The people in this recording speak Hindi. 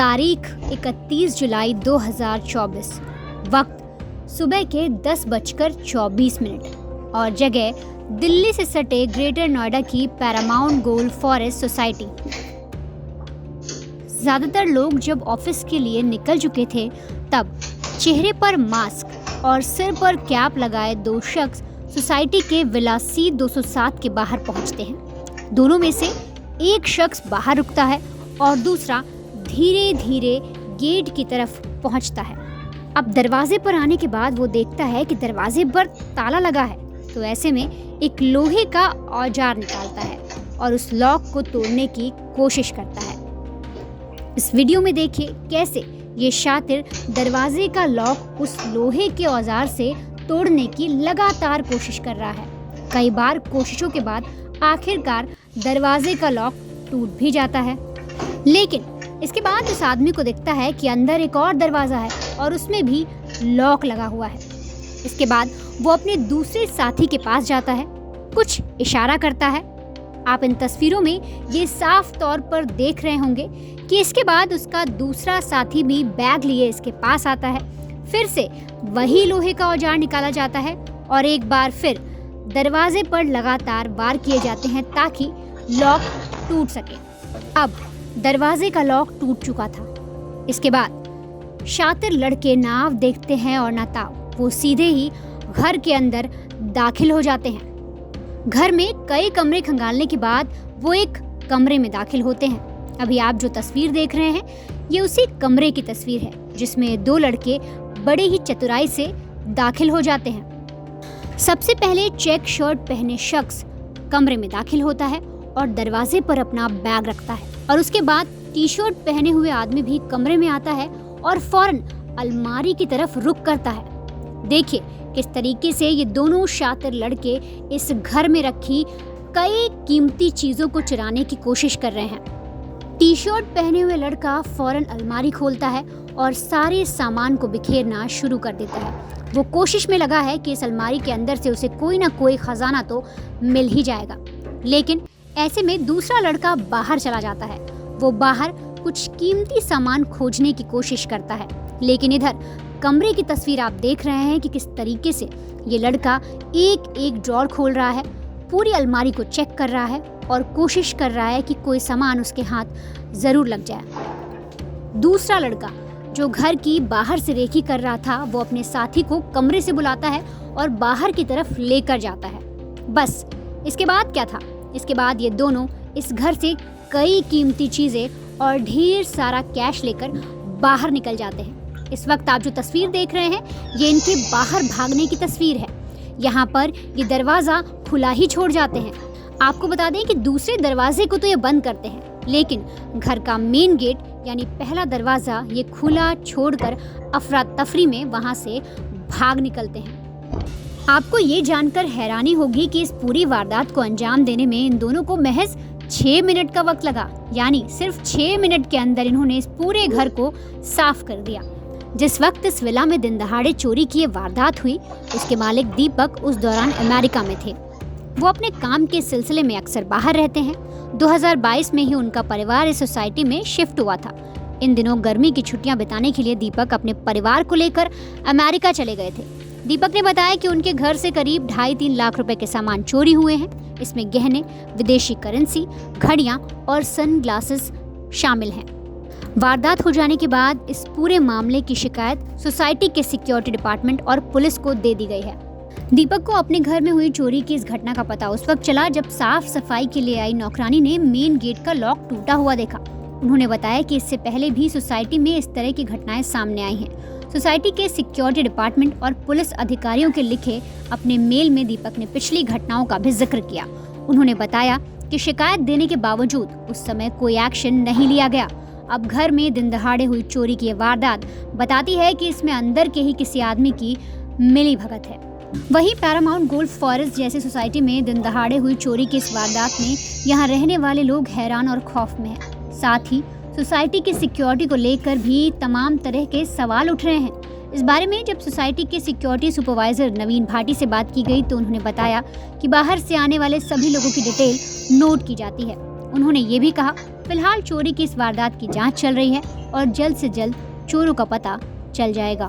तारीख 31 जुलाई 2024, वक्त सुबह के 10:24 और जगह दिल्ली से सटे ग्रेटर नोएडा की पैरामाउंट गोल्ड फॉरेस्ट सोसाइटी। ज़्यादातर लोग जब ऑफिस के लिए निकल चुके थे तब चेहरे पर मास्क और सिर पर कैप लगाए दो शख्स सोसाइटी के विला C 207 के बाहर पहुंचते हैं। दोनों में से एक शख्स बाहर रुकता है और दूसरा धीरे धीरे गेट की तरफ पहुंचता है। अब दरवाजे पर आने के बाद वो देखता है कि दरवाजे पर ताला लगा है, तो ऐसे में एक लोहे का औजार निकालता है और उस लॉक को तोड़ने की कोशिश करता है। इस वीडियो में देखिए कैसे ये शातिर दरवाजे का लॉक उस लोहे के औजार से तोड़ने की लगातार कोशिश कर रहा है। कई बार कोशिशों के बाद आखिरकार दरवाजे का लॉक टूट भी जाता है, लेकिन इसके बाद उस आदमी को दिखता है कि अंदर एक और दरवाजा है और उसमें भी लॉक लगा हुआ है। इसके बाद वो अपने दूसरे साथी के पास जाता है, कुछ इशारा करता है। आप इन तस्वीरों में ये साफ तौर पर देख रहे होंगे कि इसके बाद उसका दूसरा साथी भी बैग लिए इसके पास आता है। फिर से वही लोहे का औजार निकाला जाता है और एक बार फिर दरवाजे पर लगातार वार किए जाते हैं ताकि लॉक टूट सके। अब दरवाजे का लॉक टूट चुका था। इसके बाद शातिर लड़के ना आव देखते हैं और ना ताव, वो सीधे ही घर के अंदर दाखिल हो जाते हैं। घर में कई कमरे खंगालने के बाद वो एक कमरे में दाखिल होते हैं। अभी आप जो तस्वीर देख रहे हैं ये उसी कमरे की तस्वीर है जिसमें दो लड़के बड़े ही चतुराई से दाखिल हो जाते हैं। सबसे पहले चेक शर्ट पहने शख्स कमरे में दाखिल होता है और दरवाजे पर अपना बैग रखता है और उसके बाद टी शर्ट पहने हुए आदमी भी कमरे में आता है और फौरन अलमारी की तरफ रुख करता है। देखिए किस तरीके से ये दोनों शातिर लड़के इस घर में रखी कई कीमती चीजों को चुराने की कोशिश कर रहे हैं। टी शर्ट पहने हुए लड़का फौरन अलमारी खोलता है और सारे सामान को बिखेरना शुरू कर देता है। वो कोशिश में लगा है कि इस अलमारी के अंदर से उसे कोई ना कोई खजाना तो मिल ही जाएगा, लेकिन ऐसे में दूसरा लड़का बाहर चला जाता है। वो बाहर कुछ कीमती सामान खोजने की कोशिश करता है, लेकिन इधर कमरे की तस्वीर आप देख रहे हैं कि किस तरीके से ये लड़का एक एक ड्रॉर खोल रहा है, पूरी अलमारी को चेक कर रहा है और कोशिश कर रहा है कि कोई सामान उसके हाथ जरूर लग जाए। दूसरा लड़का जो घर की बाहर से रेकी कर रहा था वो अपने साथी को कमरे से बुलाता है और बाहर की तरफ लेकर जाता है। बस इसके बाद क्या था? इसके बाद ये दोनों इस घर से कई कीमती चीजें और ढेर सारा कैश लेकर बाहर निकल जाते हैं। इस वक्त आप जो तस्वीर देख रहे हैं ये इनके बाहर भागने की तस्वीर है। यहाँ पर ये दरवाजा खुला ही छोड़ जाते हैं। आपको बता दें कि दूसरे दरवाजे को तो ये बंद करते हैं, लेकिन घर का मेन गेट यानी पहला दरवाजा ये खुला छोड़कर अफरा तफरी में वहां से भाग निकलते हैं। आपको ये जानकर हैरानी होगी कि इस पूरी वारदात को अंजाम देने में इन दोनों को महज 6 मिनट का वक्त लगा, यानी सिर्फ 6 मिनट के अंदर इन्होंने इस पूरे घर को साफ कर दिया। जिस वक्त इस विला में दिन दहाड़े चोरी की वारदात हुई उसके मालिक दीपक उस दौरान अमेरिका में थे। वो अपने काम के सिलसिले में अक्सर बाहर रहते हैं। 2022 में ही उनका परिवार इस सोसाइटी में शिफ्ट हुआ था। इन दिनों गर्मी की छुट्टियां बिताने के लिए दीपक अपने परिवार को लेकर अमेरिका चले गए थे। दीपक ने बताया कि उनके घर से करीब 2.5-3 लाख रुपए के सामान चोरी हुए हैं। इसमें गहने, विदेशी करेंसी, घड़ियां और सनग्लासेस शामिल हैं। वारदात हो जाने के बाद इस पूरे मामले की शिकायत सोसाइटी के सिक्योरिटी डिपार्टमेंट और पुलिस को दे दी गई है। दीपक को अपने घर में हुई चोरी की इस घटना का पता उस वक्त चला जब साफ सफाई के लिए आई नौकरानी ने मेन गेट का लॉक टूटा हुआ देखा। उन्होंने बताया कि इससे पहले भी सोसाइटी में इस तरह की घटनाएं सामने आई हैं। सोसाइटी के सिक्योरिटी डिपार्टमेंट और पुलिस अधिकारियों के लिखे अपने मेल में दीपक ने पिछली घटनाओं का भी जिक्र किया। उन्होंने बताया कि शिकायत देने के बावजूद उस समय कोई एक्शन नहीं लिया गया। अब घर में दिन दहाड़े हुई चोरी की वारदात बताती है कि इसमें अंदर के ही किसी आदमी की मिली भगत है। वहीं पैरामाउंट गोल्ड फॉरेस्ट जैसी सोसाइटी में दिन दहाड़े हुई चोरी की इस वारदात में यहाँ रहने वाले लोग हैरान और खौफ में हैं। साथ ही सोसाइटी की सिक्योरिटी को लेकर भी तमाम तरह के सवाल उठ रहे हैं। इस बारे में जब सोसाइटी के सिक्योरिटी सुपरवाइजर नवीन भाटी से बात की गई तो उन्होंने बताया कि बाहर से आने वाले सभी लोगों की डिटेल नोट की जाती है। उन्होंने ये भी कहा फिलहाल चोरी की इस वारदात की जांच चल रही है और जल्द से जल्द चोरों का पता चल जाएगा।